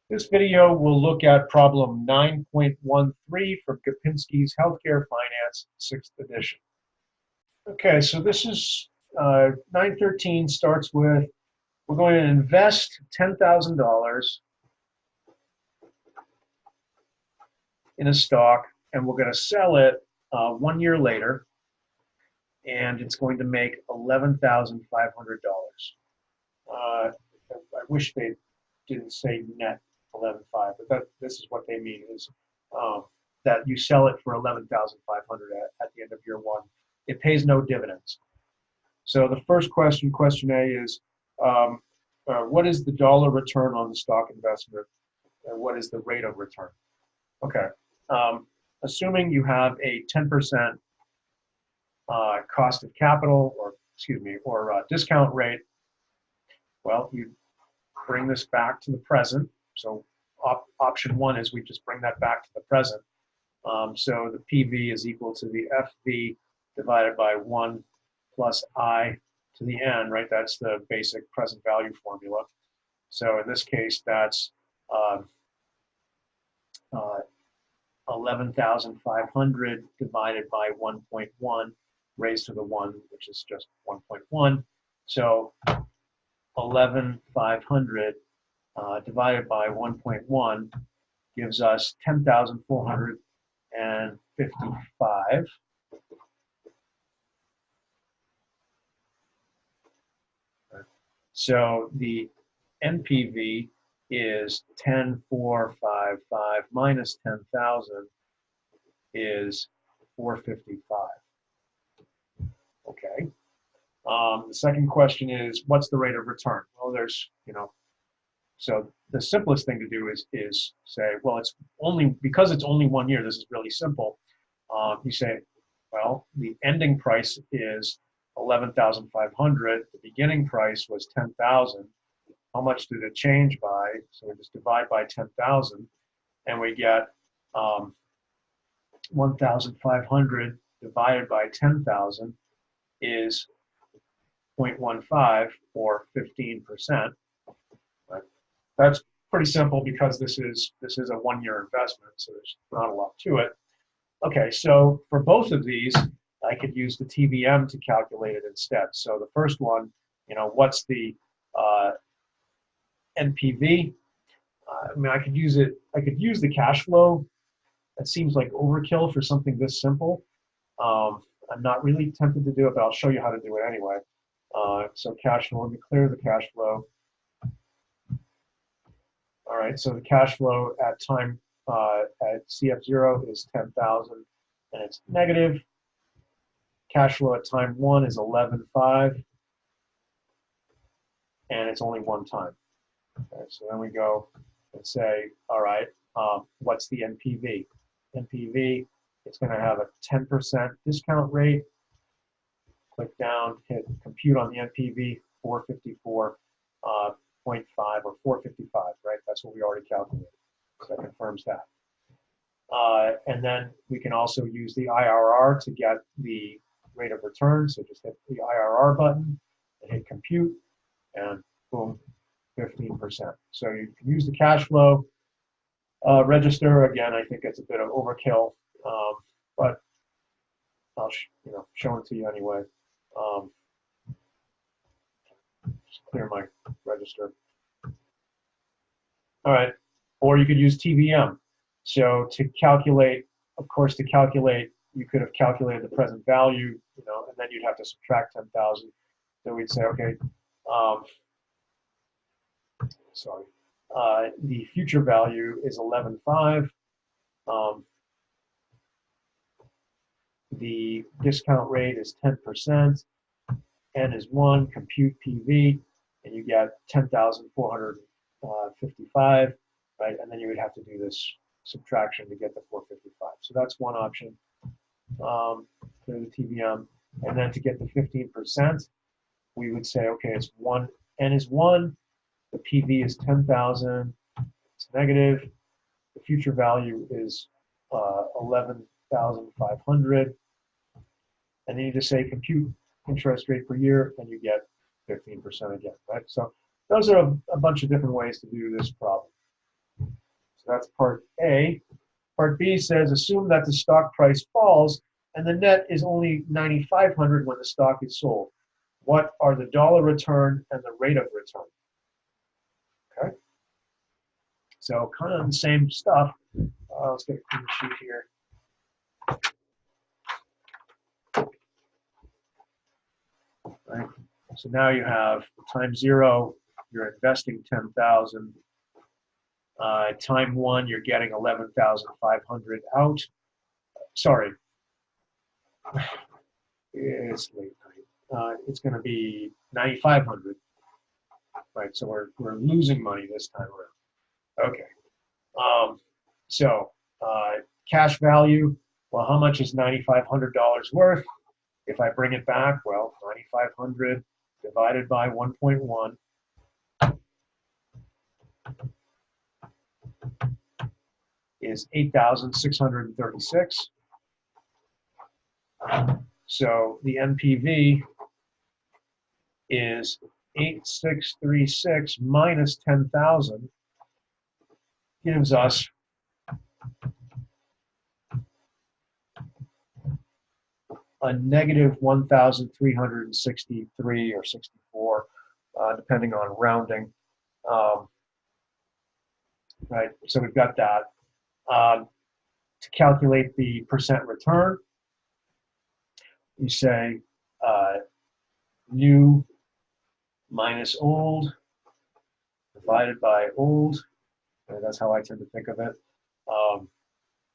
This video will look at problem 9.13 from Gapenski's Healthcare Finance, 6th edition. Okay, so this is 913 starts with, we're going to invest $10,000 in a stock, and we're going to sell it 1 year later, and it's going to make $11,500. I wish they didn't say net 11.5, but this is what they mean is that you sell it for 11,500 at the end of year one. It pays no dividends. So the first question, question A, is what is the dollar return on the stock investment, and what is the rate of return? Okay, assuming you have a 10% cost of capital, or excuse me, or discount rate, well, you bring this back to the present. So option one is we just bring that back to the present. So the PV is equal to the FV divided by 1 plus I to the n, right? That's the basic present value formula. So in this case, that's 11,500 divided by 1.1 raised to the 1, which is just 1.1. So 11,500 divided by 1.1 gives us 10,455. So the NPV is 10,455 minus 10,000 is 455. Okay. The second question is, what's the rate of return? Well, there's, so the simplest thing to do is say, well, it's only, because it's only 1 year, this is really simple. You say, well, the ending price is 11,500. The beginning price was 10,000. How much did it change by? So we just divide by 10,000, and we get 1,500 divided by 10,000 is 0.15 or 15%. Right? That's pretty simple because this is a 1 year investment, so there's not a lot to it. Okay, so for both of these, I could use the TVM to calculate it instead. So the first one, what's the NPV? I mean, I could use it. I could use the cash flow. That seems like overkill for something this simple. I'm not really tempted to do it, but I'll show you how to do it anyway. So cash flow, let me clear the cash flow. All right, so the cash flow at time at CF0 is 10,000, and it's negative. Cash flow at time 1 is 11.5, and it's only one time. Okay, so then we go and say, all right, what's the NPV? NPV, it's going to have a 10% discount rate. Click down, hit compute on the NPV, 454.5 or 455, right? That's what we already calculated. So that confirms that. And then we can also use the IRR to get the rate of return. So just hit the IRR button and hit compute, and boom, 15%. So you can use the cash flow register. Again, I think it's a bit of overkill, but I'll show it to you anyway. Just clear my register. All right, or you could use TVM. So to calculate, of course, you could have calculated the present value, and then you'd have to subtract 10,000. So we'd say, okay, the future value is 11.5. The discount rate is 10%. N is 1. Compute PV, and you get 10,455, right? And then you would have to do this subtraction to get the 455. So that's one option for the TVM. And then to get the 15%, we would say, okay, it's 1. N is 1. The PV is 10,000. It's negative. The future value is 11,500. And then you just say compute interest rate per year, and you get 15% again, right? So those are a bunch of different ways to do this problem. So that's part A. Part B says, assume that the stock price falls and the net is only 9,500 when the stock is sold. What are the dollar return and the rate of return? Okay. So kind of the same stuff. Let's get a clean sheet here. Right. So now you have time 0, you're investing 10,000. Time 1, you're getting 11,500 out. Sorry, it's late night. It's going to be 9,500. Right. So we're losing money this time around. Okay. So cash value. Well, how much is $9,500 worth? If I bring it back, well, 9,500 divided by 1.1 is 8,636. So the NPV is 8,636 minus 10,000 gives us a negative 1,363 or 64, depending on rounding. Right, so we've got that. To calculate the percent return, you say new minus old divided by old. And that's how I tend to think of it.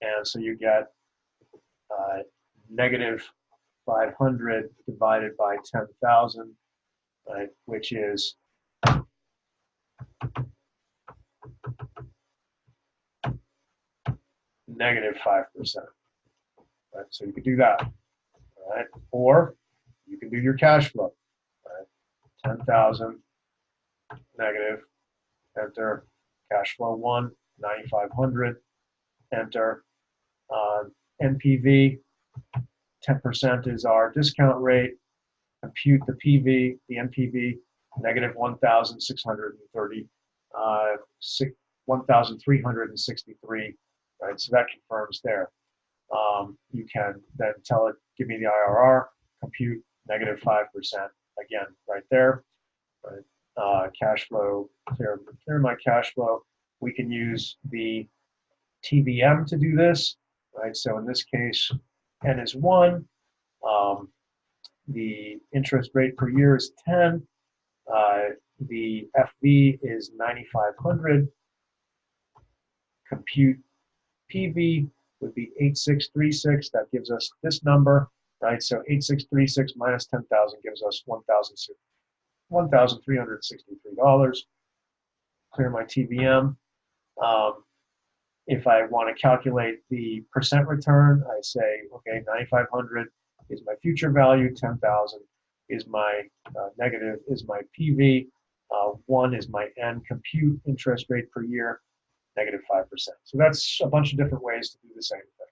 And so you get negative 500 divided by 10,000, right, which is negative 5%. Right? So you could do that. Right? Or you can do your cash flow. Right? 10,000 negative, enter. Cash flow 1, 9,500, enter. NPV, 10% is our discount rate. Compute the PV, the NPV, negative 1,630, 1,363, right? So that confirms there. You can then tell it, give me the IRR, compute negative 5%, again, right there. Right? Cash flow, clear my cash flow. We can use the TVM to do this, right? So in this case, N is 1. The interest rate per year is 10. The FV is 9,500. Compute PV would be 8,636. That gives us this number, right? So 8,636 minus 10,000 gives us $1,363. Clear my TVM. If I want to calculate the percent return, I say, okay, 9,500 is my future value, 10,000 is my negative, is my PV, 1 is my N, compute interest rate per year, negative 5%. So that's a bunch of different ways to do the same thing.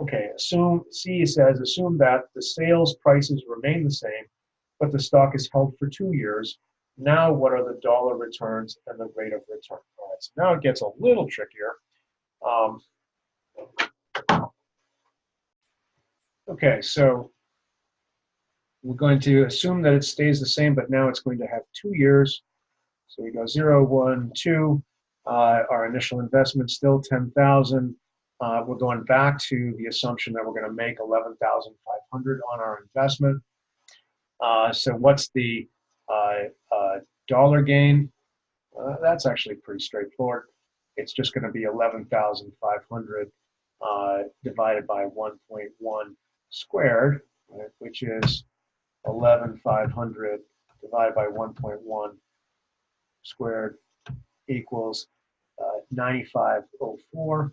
Okay, C says, assume that the sales prices remain the same, but the stock is held for 2 years. Now, what are the dollar returns and the rate of return? All right, so now it gets a little trickier. Okay, so we're going to assume that it stays the same, but now it's going to have 2 years. So we go 0, 1, 2. Our initial investment still 10,000. We're going back to the assumption that we're going to make 11,500 on our investment. So what's the dollar gain? That's actually pretty straightforward. It's just going to be 11,500 divided by 1.1 squared, right, which is 11,500 divided by 1.1 squared equals 9,504.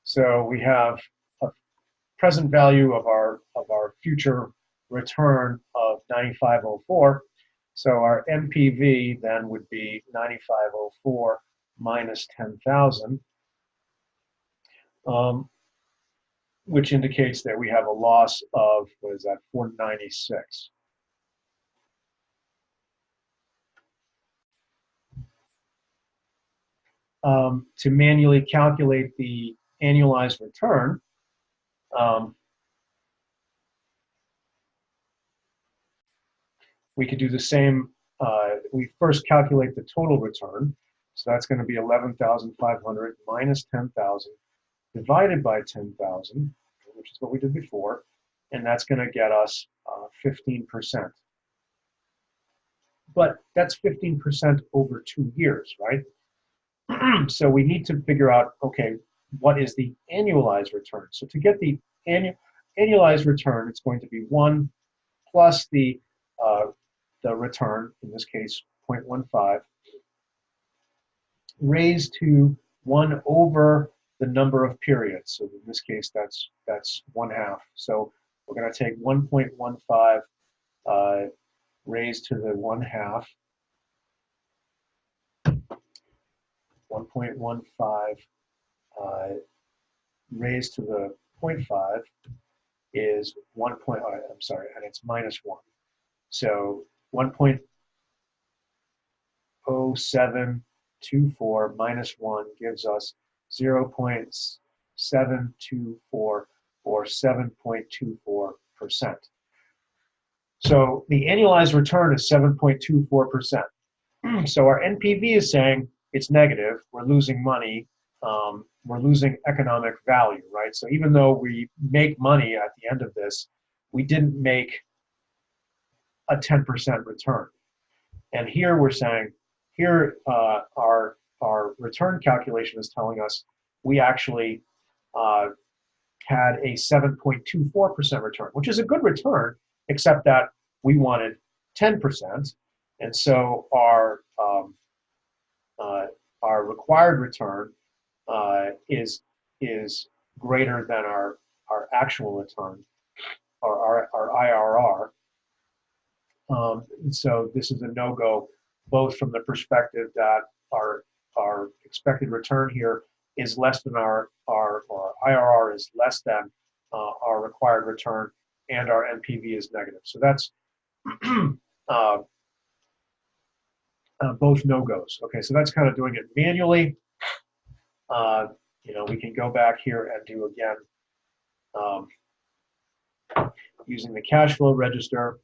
So we have a present value of our future return of 9,504. So our NPV then would be 9,504 minus 10,000, which indicates that we have a loss of, what is that, 496. to manually calculate the annualized return, we could do the same. We first calculate the total return. So that's going to be 11,500 minus 10,000 divided by 10,000, which is what we did before. And that's going to get us 15%. But that's 15% over 2 years, right? So we need to figure out, okay, what is the annualized return? So to get the annualized return, it's going to be 1 plus the return, in this case, 0.15, raised to 1 over the number of periods. So in this case, that's 1/2. So we're going to take 1.15 raised to the 1/2, 1.15 raised to the 0.5 is 1. I'm sorry, and it's minus 1. So 1.0724 minus 1 gives us 0.724 or 7.24%. So the annualized return is 7.24%. So our NPV is saying it's negative, we're losing money, we're losing economic value, right? So even though we make money at the end of this, we didn't make a 10% return. And here we're saying, here our return calculation is telling us we actually had a 7.24% return, which is a good return, except that we wanted 10%. And so our required return is greater than our actual return, or our IRR. And so this is a no-go, both from the perspective that our expected return here is less than our IRR is less than our required return, and our NPV is negative. So that's both no-goes. Okay, so that's kind of doing it manually. We can go back here and do again using the cash flow register.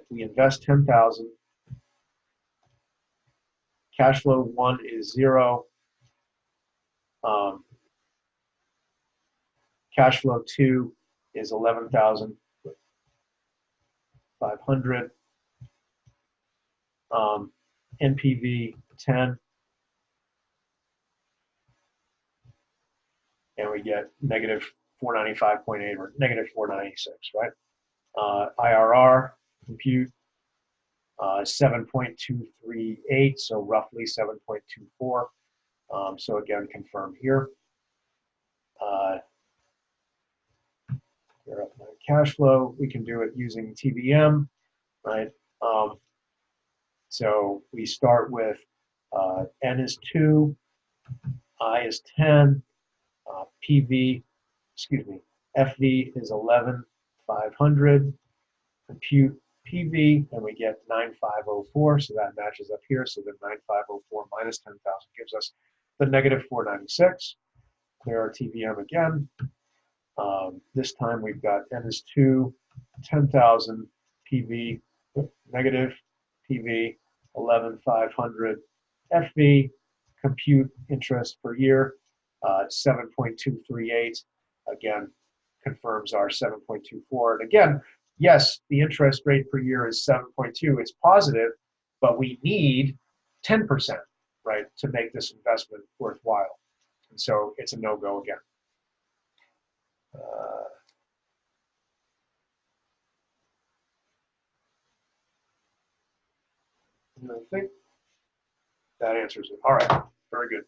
We invest 10,000. Cash flow 1 is 0. Cash flow 2 is 11,500. NPV 10. And we get negative 495.8 or negative 496, right? IRR, compute, 7.238, so roughly 7.24. So again, confirm here. Here up my cash flow, we can do it using TVM, right? So we start with N is 2, I is 10, FV is 11,500, compute PV, and we get 9,504, so that matches up here. So then 9,504 minus 10,000 gives us the negative 496. Clear our TVM again. This time we've got N is 2, 10,000 PV, negative PV, 11,500 FV, compute interest per year, 7.238. Again, confirms our 7.24. And again, yes, the interest rate per year is 7.2. It's positive, but we need 10%, right, to make this investment worthwhile. And so it's a no-go again. I think that answers it. All right, very good.